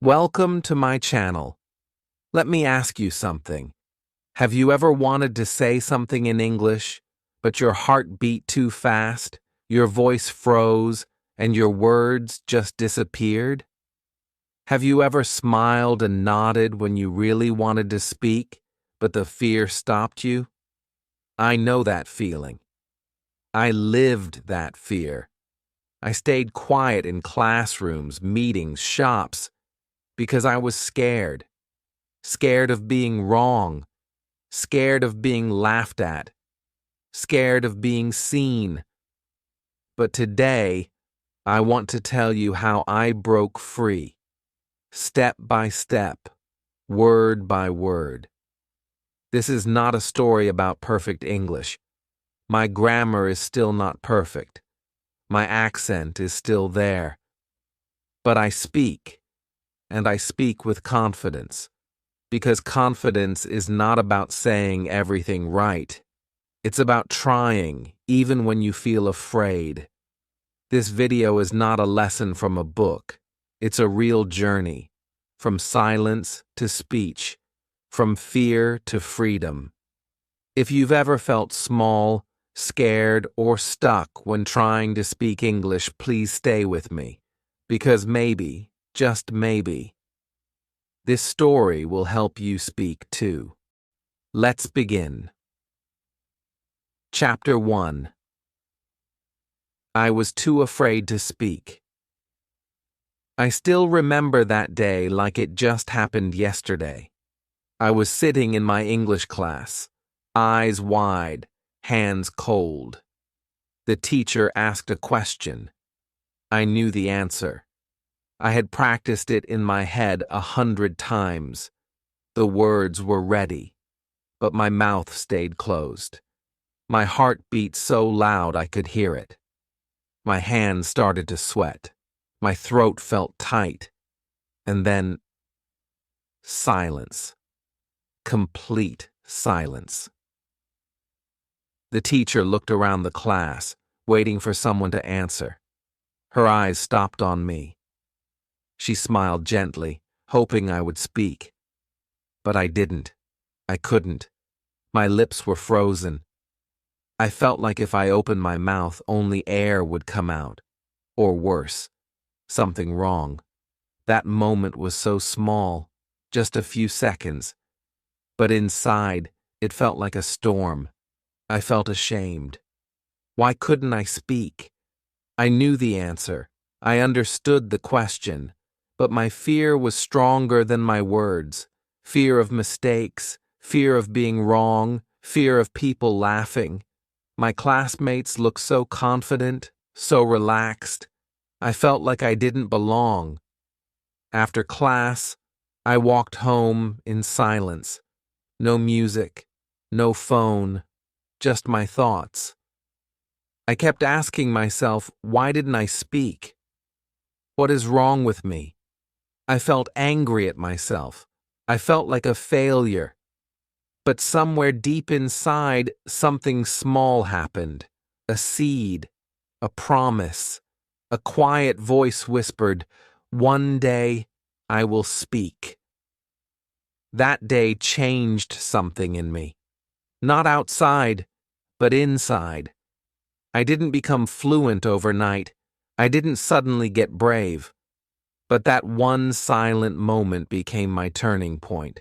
Welcome to my channel. Let me ask you something. Have you ever wanted to say something in English, but your heart beat too fast, your voice froze, and your words just disappeared? Have you ever smiled and nodded when you really wanted to speak, but the fear stopped you? I know that feeling. I lived that fear. I stayed quiet in classrooms, meetings, shops, because I was scared. Scared of being wrong, scared of being laughed at, scared of being seen. But today, I want to tell you how I broke free, step by step, word by word. This is not a story about perfect English. My grammar is still not perfect. My accent is still there. But I speak, and I speak with confidence. Because confidence is not about saying everything right. It's about trying, even when you feel afraid. This video is not a lesson from a book. It's a real journey, from silence to speech, from fear to freedom. If you've ever felt small, scared, or stuck when trying to speak English, please stay with me. Because maybe, just maybe, this story will help you speak too. Let's begin. Chapter 1. I was too afraid to speak. I still remember that day like it just happened yesterday. I was sitting in my English class, eyes wide, hands cold. The teacher asked a question. I knew the answer. I had practiced it in my head 100 times. The words were ready, but my mouth stayed closed. My heart beat so loud I could hear it. My hands started to sweat. My throat felt tight. And then, silence. Complete silence. The teacher looked around the class, waiting for someone to answer. Her eyes stopped on me. She smiled gently, hoping I would speak. But I didn't. I couldn't. My lips were frozen. I felt like if I opened my mouth, only air would come out. Or worse, something wrong. That moment was so small, just a few seconds. But inside, it felt like a storm. I felt ashamed. Why couldn't I speak? I knew the answer. I understood the question. But my fear was stronger than my words. Fear of mistakes, fear of being wrong, fear of people laughing. My classmates looked so confident, so relaxed. I felt like I didn't belong. After class, I walked home in silence. No music, no phone, just my thoughts. I kept asking myself, why didn't I speak? What is wrong with me? I felt angry at myself. I felt like a failure. But somewhere deep inside, something small happened. A seed, a promise. A quiet voice whispered, "One day I will speak." That day changed something in me. Not outside, but inside. I didn't become fluent overnight. I didn't suddenly get brave. But that one silent moment became my turning point.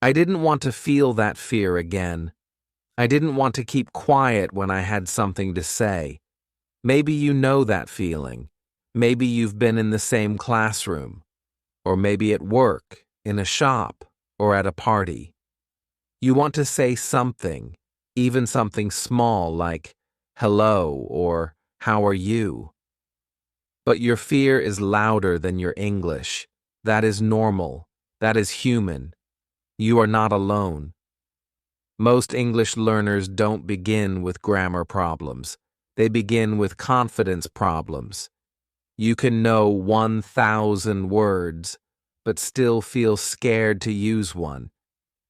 I didn't want to feel that fear again. I didn't want to keep quiet when I had something to say. Maybe you know that feeling. Maybe you've been in the same classroom. Or maybe at work, in a shop, or at a party. You want to say something, even something small like, "Hello," or "How are you?" But your fear is louder than your English. That is normal. That is human. You are not alone. Most English learners don't begin with grammar problems. They begin with confidence problems. You can know 1,000 words, but still feel scared to use one.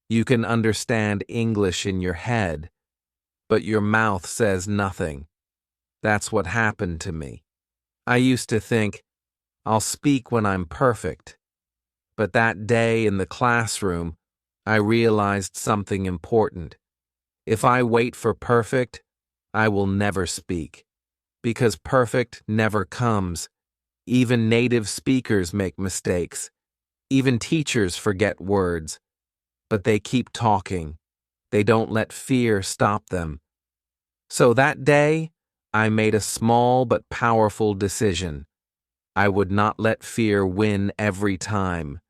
You can understand English in your head, but your mouth says nothing. That's what happened to me. I used to think, I'll speak when I'm perfect. But that day in the classroom, I realized something important. If I wait for perfect, I will never speak. Because perfect never comes. Even native speakers make mistakes. Even teachers forget words. But they keep talking. They don't let fear stop them. So that day, I made a small but powerful decision. I would not let fear win every time.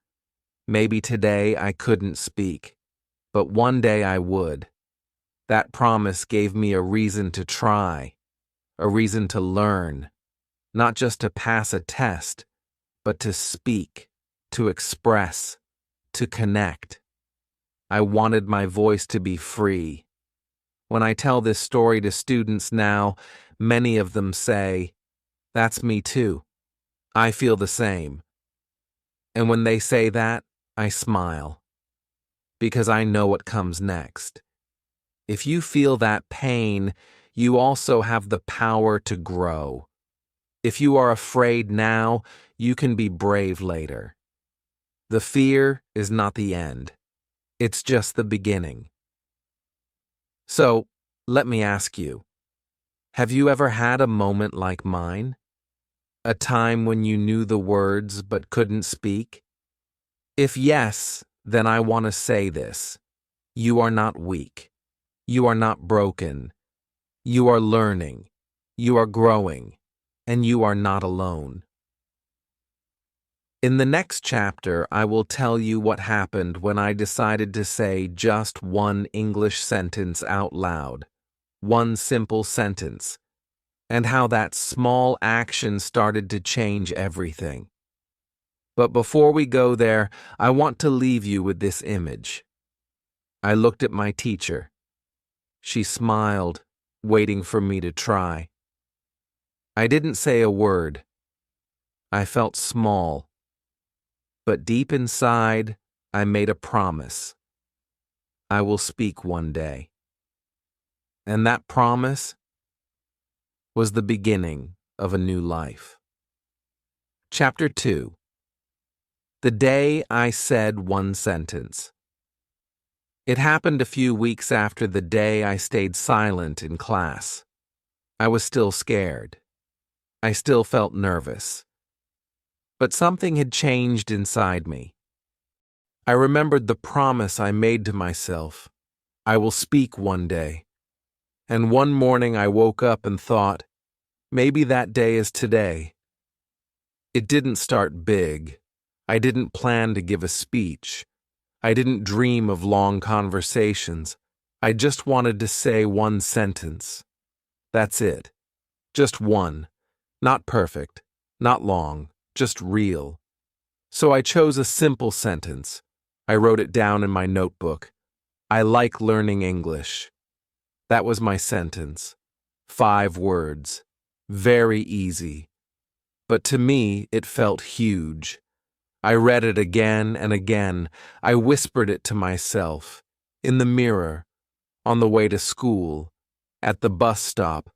Maybe today I couldn't speak, but one day I would. That promise gave me a reason to try, a reason to learn, not just to pass a test, but to speak, to express, to connect. I wanted my voice to be free. When I tell this story to students now, many of them say, "That's me too. I feel the same." And when they say that, I smile, because I know what comes next. If you feel that pain, you also have the power to grow. If you are afraid now, you can be brave later. The fear is not the end. It's just the beginning. So, let me ask you, have you ever had a moment like mine? A time when you knew the words but couldn't speak? If yes, then I want to say this. You are not weak. You are not broken. You are learning. You are growing. And you are not alone. In the next chapter, I will tell you what happened when I decided to say just one English sentence out loud. One simple sentence. And how that small action started to change everything. But before we go there, I want to leave you with this image. I looked at my teacher. She smiled, waiting for me to try. I didn't say a word. I felt small. But deep inside, I made a promise. I will speak one day. And that promise was the beginning of a new life. Chapter 2. The day I said one sentence. It happened a few weeks after the day I stayed silent in class. I was still scared. I still felt nervous. But something had changed inside me. I remembered the promise I made to myself. I will speak one day. And one morning I woke up and thought, maybe that day is today. It didn't start big. I didn't plan to give a speech. I didn't dream of long conversations. I just wanted to say one sentence. That's it. Just one. Not perfect. Not long. Just real. So I chose a simple sentence. I wrote it down in my notebook. I like learning English. That was my sentence. 5 words. Very easy. But to me, it felt huge. I read it again and again. I whispered it to myself. In the mirror. On the way to school. At the bus stop.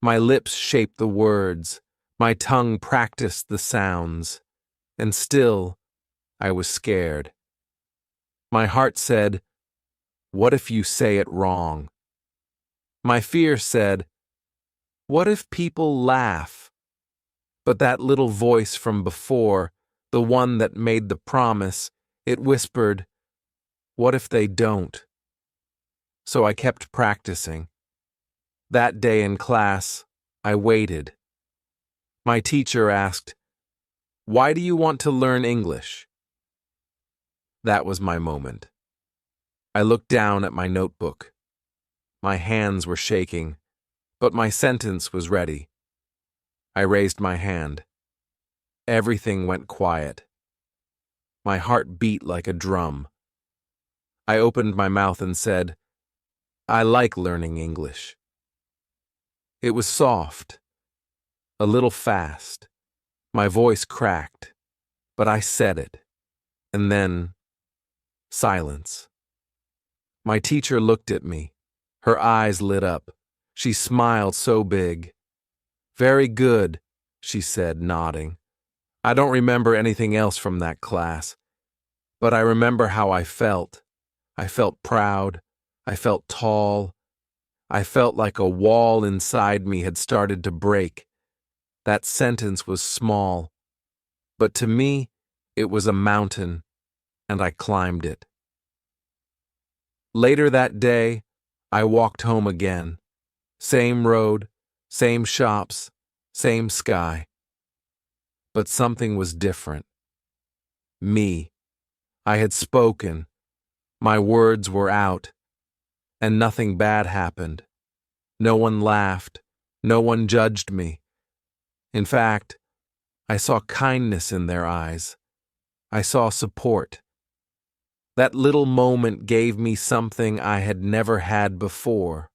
My lips shaped the words. My tongue practiced the sounds. And still, I was scared. My heart said, what if you say it wrong? My fear said, what if people laugh? But that little voice from before, the one that made the promise, it whispered, what if they don't? So I kept practicing. That day in class, I waited. My teacher asked, why do you want to learn English? That was my moment. I looked down at my notebook. My hands were shaking, but my sentence was ready. I raised my hand. Everything went quiet. My heart beat like a drum. I opened my mouth and said, I like learning English. It was soft, a little fast. My voice cracked, but I said it. And then, silence. My teacher looked at me. Her eyes lit up. She smiled so big. Very good, she said, nodding. I don't remember anything else from that class. But I remember how I felt. I felt proud. I felt tall. I felt like a wall inside me had started to break. That sentence was small, but to me, it was a mountain, and I climbed it. Later that day, I walked home again. Same road, same shops, same sky. But something was different. Me. I had spoken. My words were out. And nothing bad happened. No one laughed. No one judged me. In fact, I saw kindness in their eyes. I saw support. That little moment gave me something I had never had before.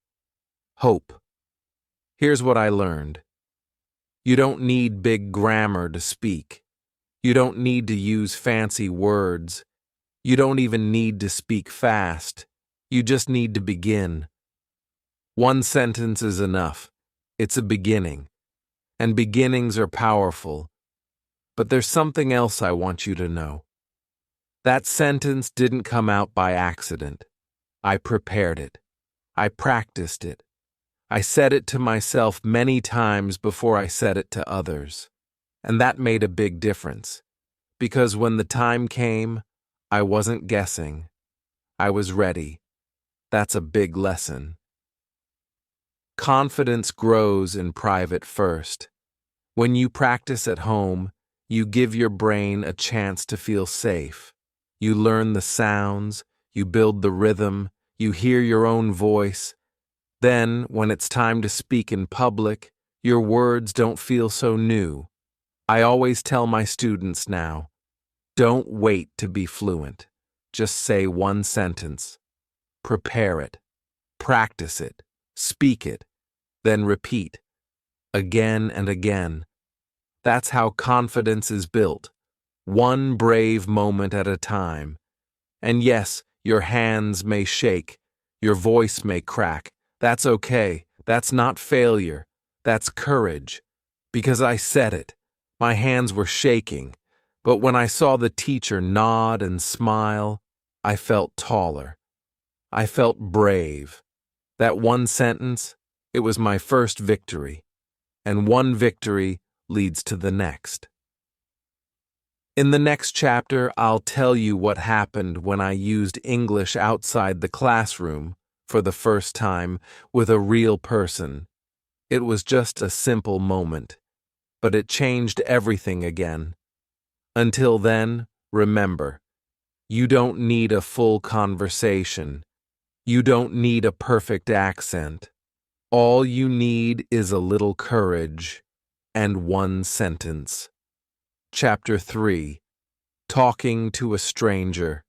Hope. Here's what I learned. You don't need big grammar to speak. You don't need to use fancy words. You don't even need to speak fast. You just need to begin. One sentence is enough. It's a beginning. And beginnings are powerful. But there's something else I want you to know. That sentence didn't come out by accident. I prepared it. I practiced it. I said it to myself many times before I said it to others. And that made a big difference. Because when the time came, I wasn't guessing. I was ready. That's a big lesson. Confidence grows in private first. When you practice at home, you give your brain a chance to feel safe. You learn the sounds, you build the rhythm, you hear your own voice. Then, when it's time to speak in public, your words don't feel so new. I always tell my students now, don't wait to be fluent. Just say one sentence. Prepare it. Practice it. Speak it. Then repeat. Again and again. That's how confidence is built. One brave moment at a time. And yes, your hands may shake. Your voice may crack. That's okay. That's not failure. That's courage. Because I said it. My hands were shaking. But when I saw the teacher nod and smile, I felt taller. I felt brave. That one sentence, it was my first victory. And one victory leads to the next. In the next chapter, I'll tell you what happened when I used English outside the classroom for the first time with a real person. It was just a simple moment, but it changed everything again. Until then, remember, you don't need a full conversation. You don't need a perfect accent. All you need is a little courage and one sentence. Chapter 3. Talking to a Stranger.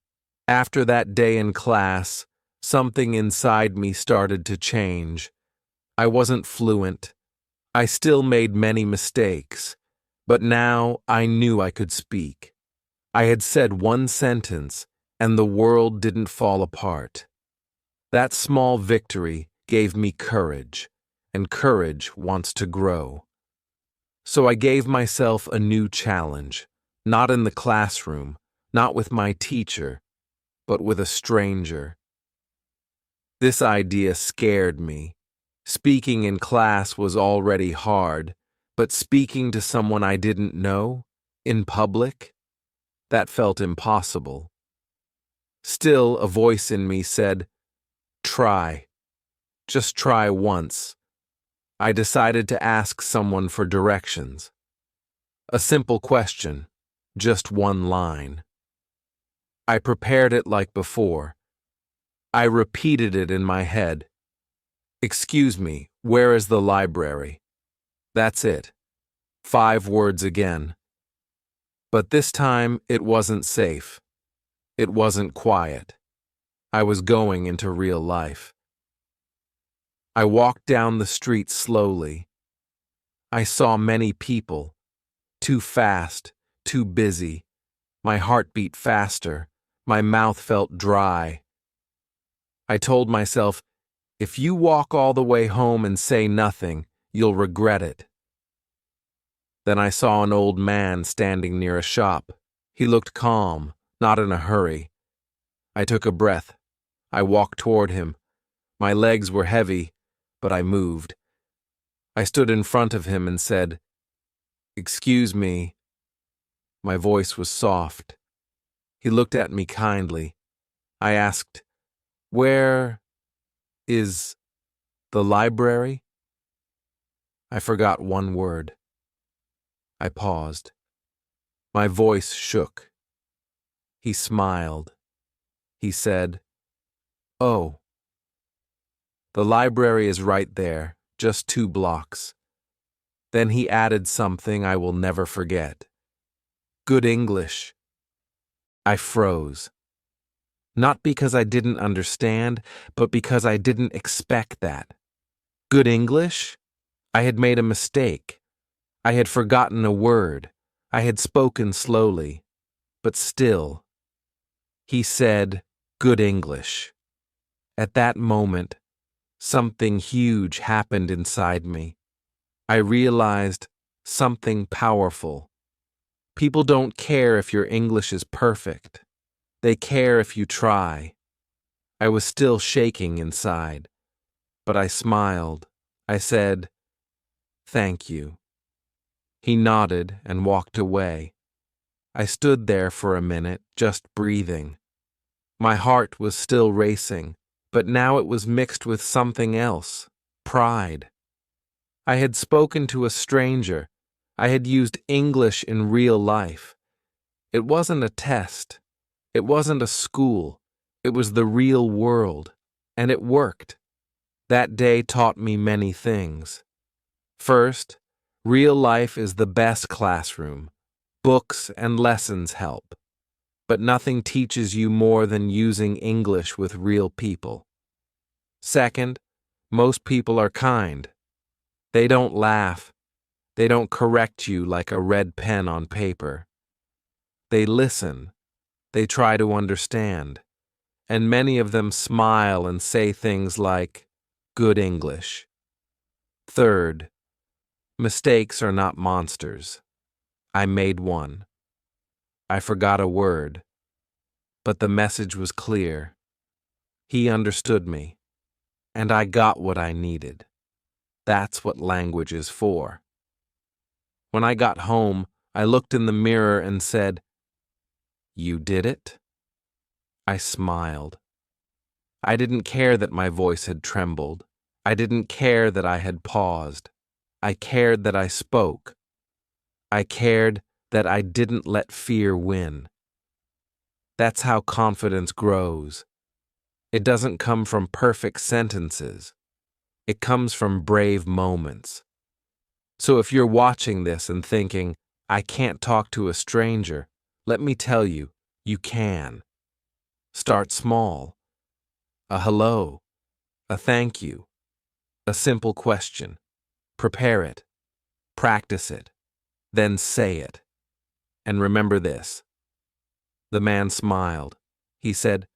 After that day in class, something inside me started to change. I wasn't fluent. I still made many mistakes. But now I knew I could speak. I had said one sentence, and the world didn't fall apart. That small victory gave me courage, and courage wants to grow. So I gave myself a new challenge, not in the classroom, not with my teacher, but with a stranger. This idea scared me. Speaking in class was already hard, but speaking to someone I didn't know, in public, that felt impossible. Still, a voice in me said, try. Just try once. I decided to ask someone for directions. A simple question, just one line. I prepared it like before. I repeated it in my head. Excuse me, where is the library? That's it. 5 words again. But this time it wasn't safe. It wasn't quiet. I was going into real life. I walked down the street slowly. I saw many people. Too fast, too busy. My heart beat faster. My mouth felt dry. I told myself, if you walk all the way home and say nothing, you'll regret it. Then I saw an old man standing near a shop. He looked calm, not in a hurry. I took a breath. I walked toward him. My legs were heavy, but I moved. I stood in front of him and said, "Excuse me." My voice was soft. He looked at me kindly. I asked, "Where is the library?" I forgot one word. I paused. My voice shook. He smiled. He said, "Oh, the library is right there, just 2 blocks." Then he added something I will never forget. "Good English." I froze. Not because I didn't understand, but because I didn't expect that. Good English? I had made a mistake. I had forgotten a word. I had spoken slowly. But still, he said, "Good English." At that moment, something huge happened inside me. I realized something powerful. People don't care if your English is perfect. They care if you try. I was still shaking inside, but I smiled. I said, "Thank you." He nodded and walked away. I stood there for a minute, just breathing. My heart was still racing, but now it was mixed with something else, pride. I had spoken to a stranger. I had used English in real life. It wasn't a test. It wasn't a school. It was the real world. And it worked. That day taught me many things. First, real life is the best classroom. Books and lessons help. But nothing teaches you more than using English with real people. Second, most people are kind. They don't laugh. They don't correct you like a red pen on paper. They listen. They try to understand. And many of them smile and say things like, "Good English." Third, mistakes are not monsters. I made one. I forgot a word. But the message was clear. He understood me. And I got what I needed. That's what language is for. When I got home, I looked in the mirror and said, "You did it?" I smiled. I didn't care that my voice had trembled. I didn't care that I had paused. I cared that I spoke. I cared that I didn't let fear win. That's how confidence grows. It doesn't come from perfect sentences. It comes from brave moments. So if you're watching this and thinking, "I can't talk to a stranger," let me tell you, you can. Start small. A hello. A thank you. A simple question. Prepare it. Practice it. Then say it. And remember this. The man smiled. He said,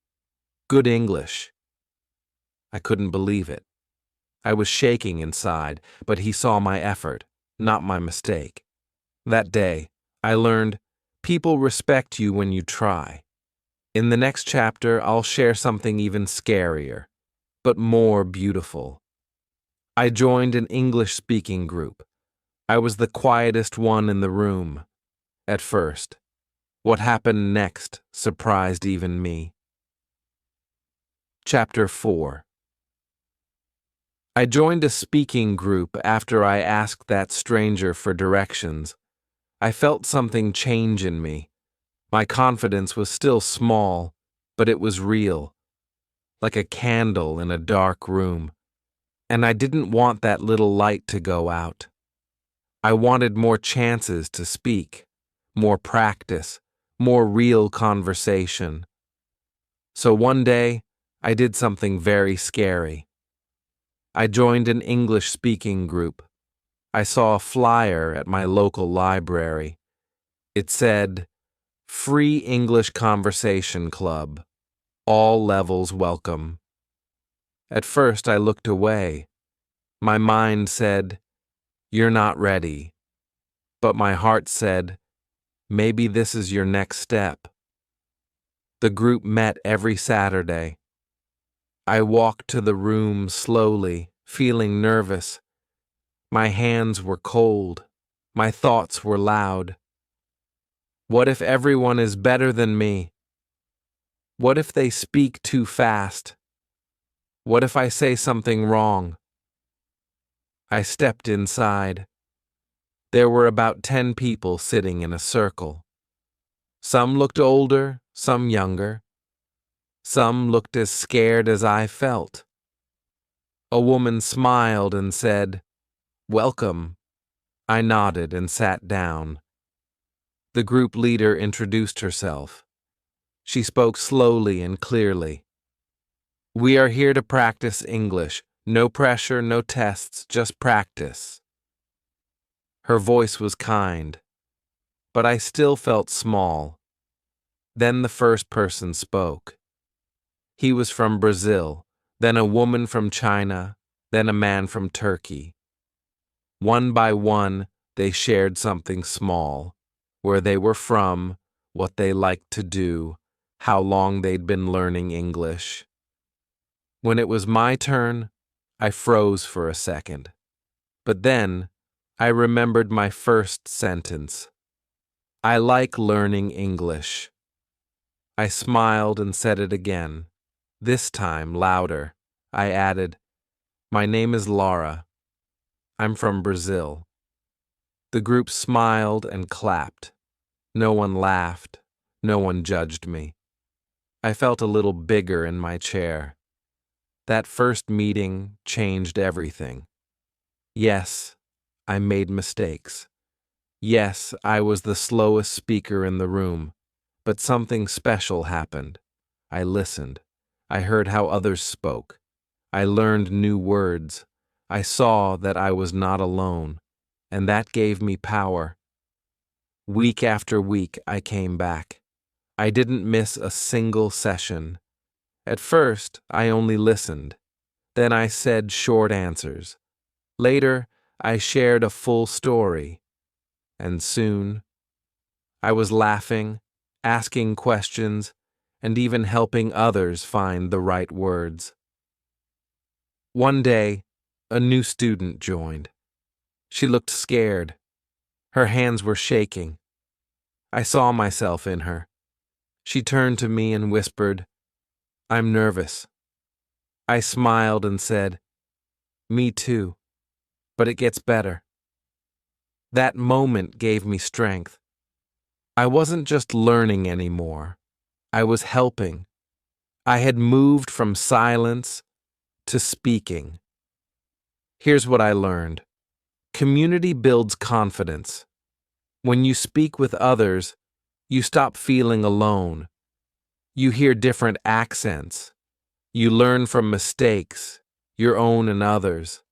"Good English." I couldn't believe it. I was shaking inside, but he saw my effort, not my mistake. That day, I learned people respect you when you try. In the next chapter, I'll share something even scarier, but more beautiful. I joined an English-speaking group. I was the quietest one in the room, at first. What happened next surprised even me. Chapter 4. I joined a speaking group after I asked that stranger for directions. I felt something change in me. My confidence was still small, but it was real, like a candle in a dark room. And I didn't want that little light to go out. I wanted more chances to speak, more practice, more real conversation. So one day, I did something very scary. I joined an English-speaking group. I saw a flyer at my local library. It said, "Free English Conversation Club. All levels welcome." At first, I looked away. My mind said, "You're not ready." But my heart said, "Maybe this is your next step." The group met every Saturday. I walked to the room slowly, feeling nervous. My hands were cold. My thoughts were loud. What if everyone is better than me? What if they speak too fast? What if I say something wrong? I stepped inside. There were about 10 people sitting in a circle. Some looked older, some younger. Some looked as scared as I felt. A woman smiled and said, "Welcome." I nodded and sat down. The group leader introduced herself. She spoke slowly and clearly. "We are here to practice English. No pressure, no tests, just practice." Her voice was kind, but I still felt small. Then the first person spoke. He was from Brazil, then a woman from China, then a man from Turkey. One by one, they shared something small, where they were from, what they liked to do, how long they'd been learning English. When it was my turn, I froze for a second. But then, I remembered my first sentence. I like learning English. I smiled and said it again. This time, louder. I added, "My name is Laura. I'm from Brazil." The group smiled and clapped. No one laughed. No one judged me. I felt a little bigger in my chair. That first meeting changed everything. Yes, I made mistakes. Yes, I was the slowest speaker in the room. But something special happened. I listened. I heard how others spoke. I learned new words. I saw that I was not alone, and that gave me power. Week after week, I came back. I didn't miss a single session. At first, I only listened. Then I said short answers. Later, I shared a full story. And soon, I was laughing, asking questions, and even helping others find the right words. One day, a new student joined. She looked scared. Her hands were shaking. I saw myself in her. She turned to me and whispered, "I'm nervous." I smiled and said, "Me too, but it gets better." That moment gave me strength. I wasn't just learning anymore. I was helping. I had moved from silence to speaking. Here's what I learned. Community builds confidence. When you speak with others, you stop feeling alone. You hear different accents. You learn from mistakes, your own and others,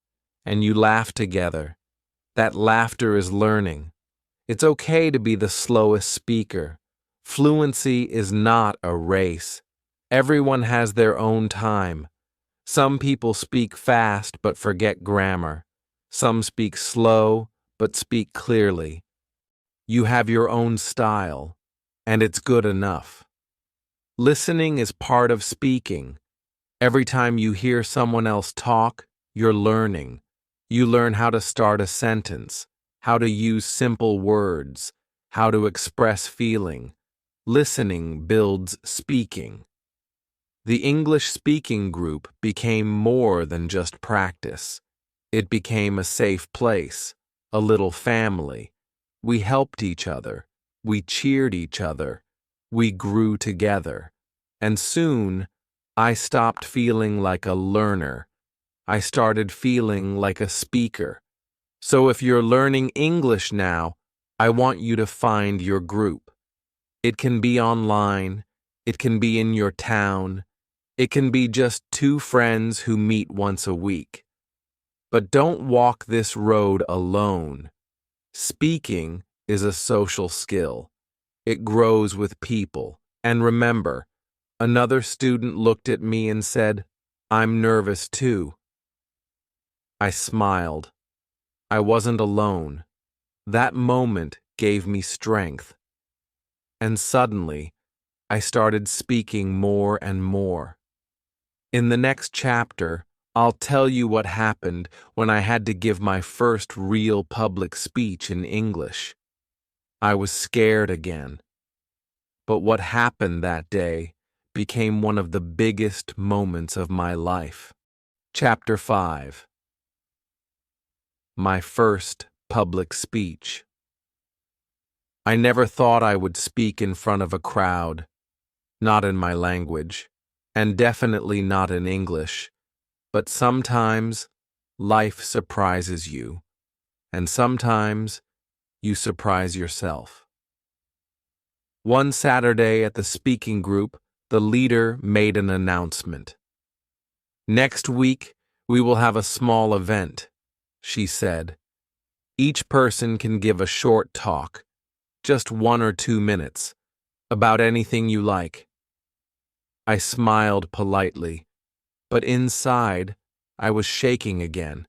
and you laugh together. That laughter is learning. It's okay to be the slowest speaker. Fluency is not a race. Everyone has their own time. Some people speak fast but forget grammar. Some speak slow but speak clearly. You have your own style, and it's good enough. Listening is part of speaking. Every time you hear someone else talk, you're learning. You learn how to start a sentence, how to use simple words, how to express feeling. Listening builds speaking. The English speaking group became more than just practice. It became a safe place, a little family. We helped each other. We cheered each other. We grew together. And soon, I stopped feeling like a learner. I started feeling like a speaker. So if you're learning English now, I want you to find your group. It can be online. It can be in your town. It can be just two friends who meet once a week. But don't walk this road alone. Speaking is a social skill. It grows with people. And remember, another student looked at me and said, "I'm nervous too." I smiled. I wasn't alone. That moment gave me strength. And suddenly, I started speaking more and more. In the next chapter, I'll tell you what happened when I had to give my first real public speech in English. I was scared again. But what happened that day became one of the biggest moments of my life. Chapter 5. My first public speech. I never thought I would speak in front of a crowd, not in my language, and definitely not in English. But sometimes life surprises you, and sometimes you surprise yourself. One Saturday at the speaking group, the leader made an announcement. "Next week, we will have a small event," she said. "Each person can give a short talk, just 1 or 2 minutes, about anything you like." I smiled politely, but inside, I was shaking again.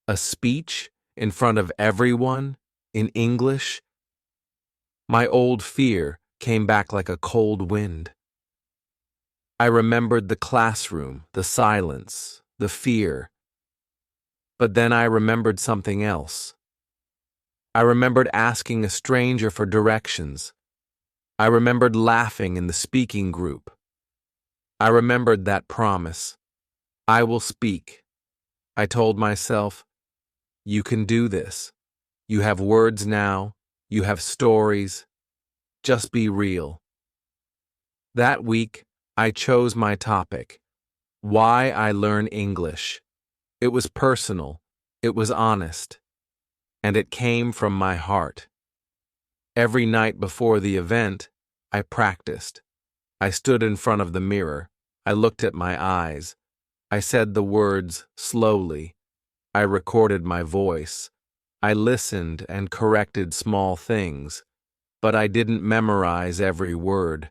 A speech in front of everyone, in English? My old fear came back like a cold wind. I remembered the classroom, the silence, the fear. But then I remembered something else. I remembered asking a stranger for directions. I remembered laughing in the speaking group. I remembered that promise. I will speak. I told myself, you can do this. You have words now. You have stories. Just be real. That week, I chose my topic, why I learn English. It was personal, it was honest, and it came from my heart. Every night before the event, I practiced. I stood in front of the mirror. I looked at my eyes. I said the words slowly. I recorded my voice. I listened and corrected small things, but I didn't memorize every word.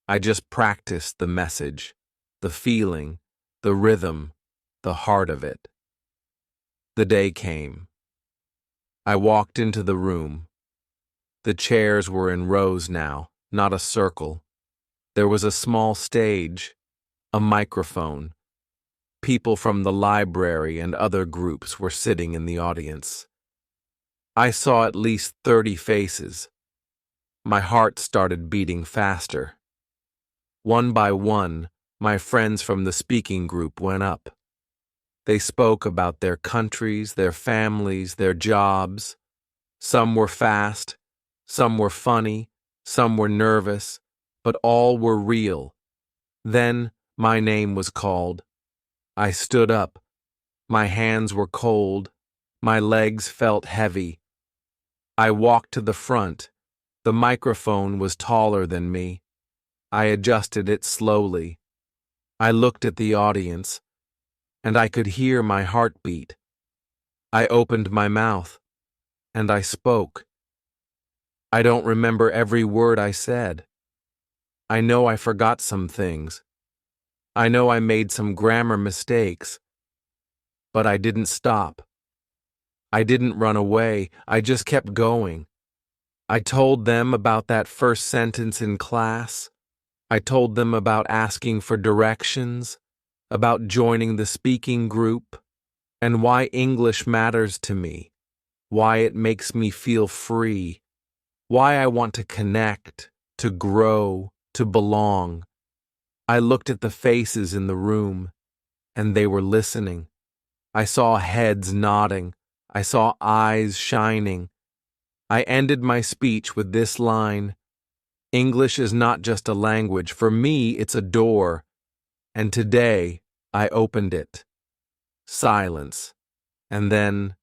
I just practiced the message, the feeling, the rhythm, the heart of it. The day came. I walked into the room. The chairs were in rows now, not a circle. There was a small stage, a microphone. People from the library and other groups were sitting in the audience. I saw at least 30 faces. My heart started beating faster. One by one, my friends from the speaking group went up. They spoke about their countries, their families, their jobs. Some were fast, some were funny, some were nervous, but all were real. Then my name was called. I stood up. My hands were cold. My legs felt heavy. I walked to the front. The microphone was taller than me. I adjusted it slowly. I looked at the audience, and I could hear my heartbeat. I opened my mouth, and I spoke. I don't remember every word I said. I know I forgot some things. I know I made some grammar mistakes. But I didn't stop. I didn't run away. I just kept going. I told them about that first sentence in class. I told them about asking for directions, about joining the speaking group, and why English matters to me, why it makes me feel free, why I want to connect, to grow, to belong. I looked at the faces in the room, and they were listening. I saw heads nodding. I saw eyes shining. I ended my speech with this line: English is not just a language. For me, it's a door. And today, I opened it. Silence. And then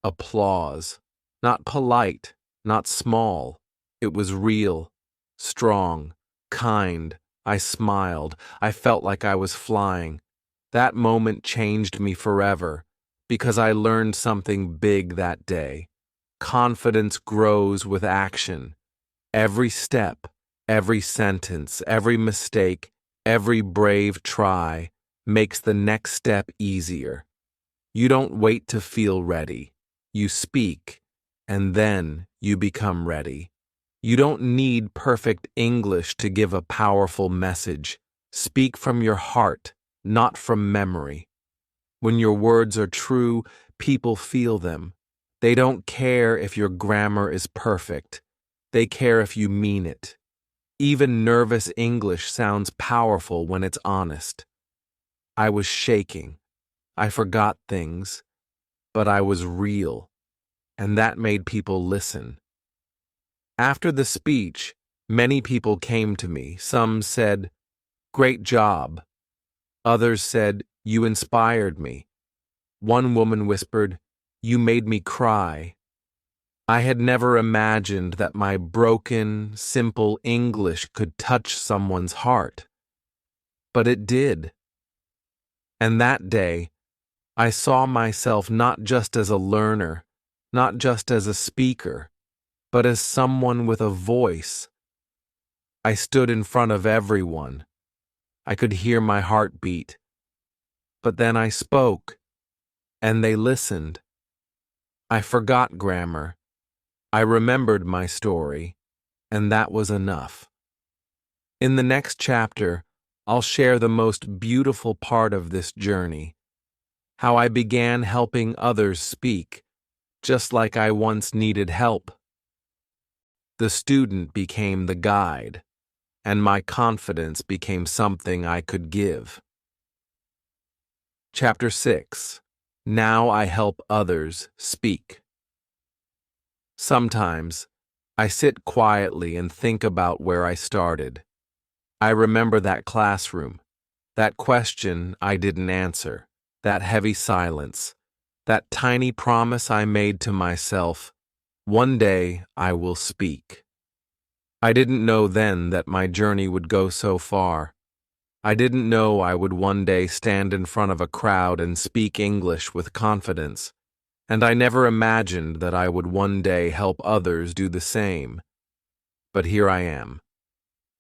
applause. Not polite, not small. It was real, strong, kind. I smiled. I felt like I was flying. That moment changed me forever, because I learned something big that day. Confidence grows with action. Every step, every sentence, every mistake, every brave try makes the next step easier. You don't wait to feel ready. You speak, and then you become ready. You don't need perfect English to give a powerful message. Speak from your heart, not from memory. When your words are true, people feel them. They don't care if your grammar is perfect. They care if you mean it. Even nervous English sounds powerful when it's honest. I was shaking. I forgot things, but I was real, and that made people listen. After the speech, many people came to me. Some said, "Great job." Others said, "You inspired me." One woman whispered, "You made me cry." I had never imagined that my broken, simple English could touch someone's heart. But it did. And that day, I saw myself not just as a learner, not just as a speaker, but as someone with a voice. I stood in front of everyone. I could hear my heart beat. But then I spoke, and they listened. I forgot grammar. I remembered my story, and that was enough. In the next chapter, I'll share the most beautiful part of this journey, how I began helping others speak, just like I once needed help. The student became the guide, and my confidence became something I could give. Chapter 6. Now I help others speak. Sometimes, I sit quietly and think about where I started. I remember that classroom, that question I didn't answer, that heavy silence, that tiny promise I made to myself, one day I will speak. I didn't know then that my journey would go so far. I didn't know I would one day stand in front of a crowd and speak English with confidence, and I never imagined that I would one day help others do the same. But here I am.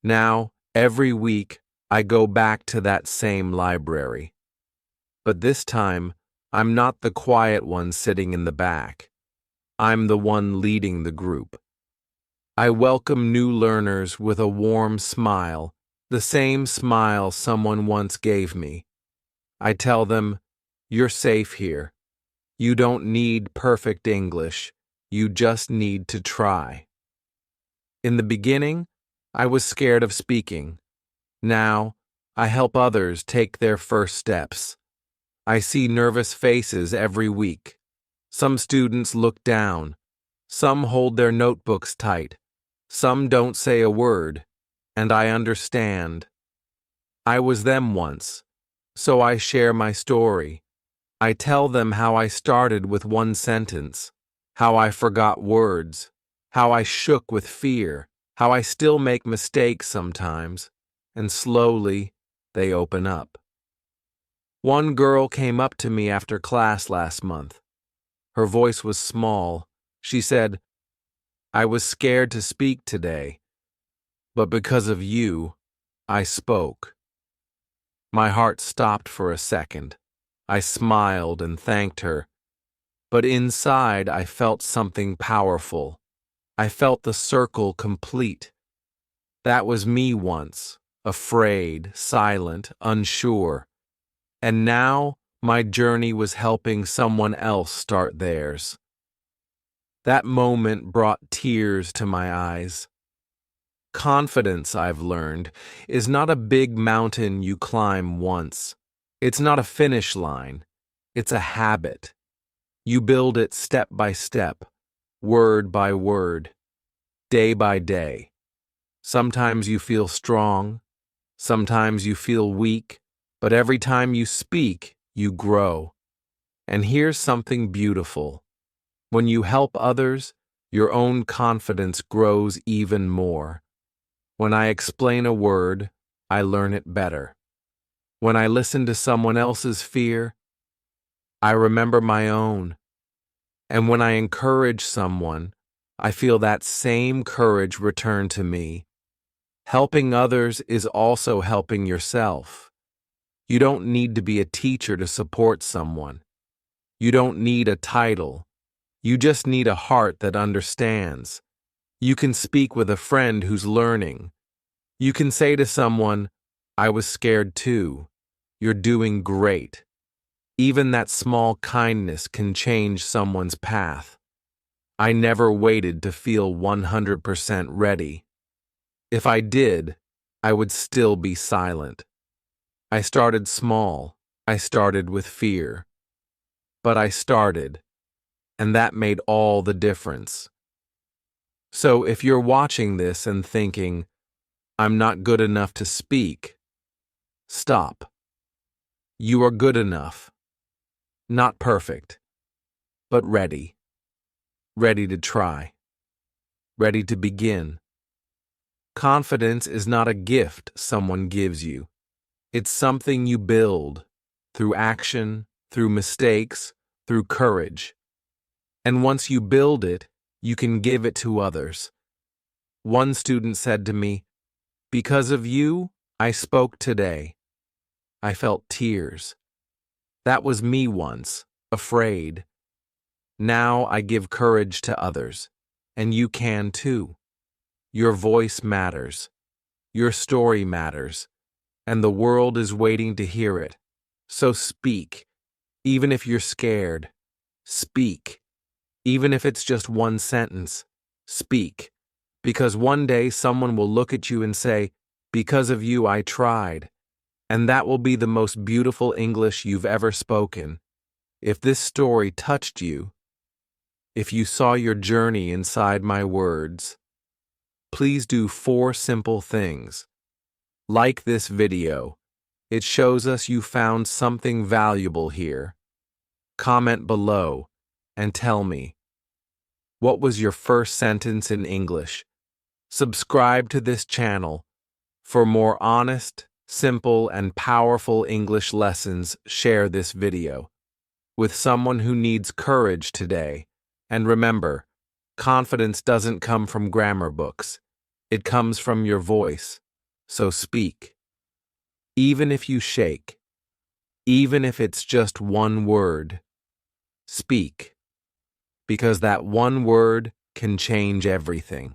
Now, every week, I go back to that same library. But this time, I'm not the quiet one sitting in the back. I'm the one leading the group. I welcome new learners with a warm smile, the same smile someone once gave me. I tell them, "You're safe here. You don't need perfect English. You just need to try." In the beginning, I was scared of speaking. Now, I help others take their first steps. I see nervous faces every week. Some students look down. Some hold their notebooks tight. Some don't say a word. And I understand. I was them once, so I share my story. I tell them how I started with one sentence, how I forgot words, how I shook with fear, how I still make mistakes sometimes, and slowly they open up. One girl came up to me after class last month. Her voice was small. She said, "I was scared to speak today, but because of you, I spoke." My heart stopped for a second. I smiled and thanked her, but inside I felt something powerful. I felt the circle complete. That was me once, afraid, silent, unsure. And now my journey was helping someone else start theirs. That moment brought tears to my eyes. Confidence, I've learned, is not a big mountain you climb once. It's not a finish line. It's a habit. You build it step by step, word by word, day by day. Sometimes you feel strong. Sometimes you feel weak. But every time you speak, you grow. And here's something beautiful. When you help others, your own confidence grows even more. When I explain a word, I learn it better. When I listen to someone else's fear, I remember my own. And when I encourage someone, I feel that same courage return to me. Helping others is also helping yourself. You don't need to be a teacher to support someone. You don't need a title. You just need a heart that understands. You can speak with a friend who's learning. You can say to someone, I was scared too. You're doing great. Even that small kindness can change someone's path. I never waited to feel 100% ready. If I did, I would still be silent. I started small. I started with fear. But I started, and that made all the difference. So if you're watching this and thinking, I'm not good enough to speak, stop. You are good enough. Not perfect, but ready. Ready to try. Ready to begin. Confidence is not a gift someone gives you. It's something you build through action, through mistakes, through courage. And once you build it, you can give it to others. One student said to me, because of you, I spoke today. I felt tears. That was me once, afraid. Now I give courage to others, and you can too. Your voice matters. Your story matters, and the world is waiting to hear it. So speak, even if you're scared. Speak, even if it's just one sentence. Speak, because one day someone will look at you and say, because of you I tried. And that will be the most beautiful English you've ever spoken. If this story touched you, if you saw your journey inside my words, please do 4 simple things. Like this video. It shows us you found something valuable here. Comment below and tell me, what was your first sentence in English? Subscribe to this channel for more honest, simple, and powerful English lessons. Share this video with someone who needs courage today. And remember, confidence doesn't come from grammar books. It comes from your voice. So speak. Even if you shake, even if it's just one word, speak. Because that one word can change everything.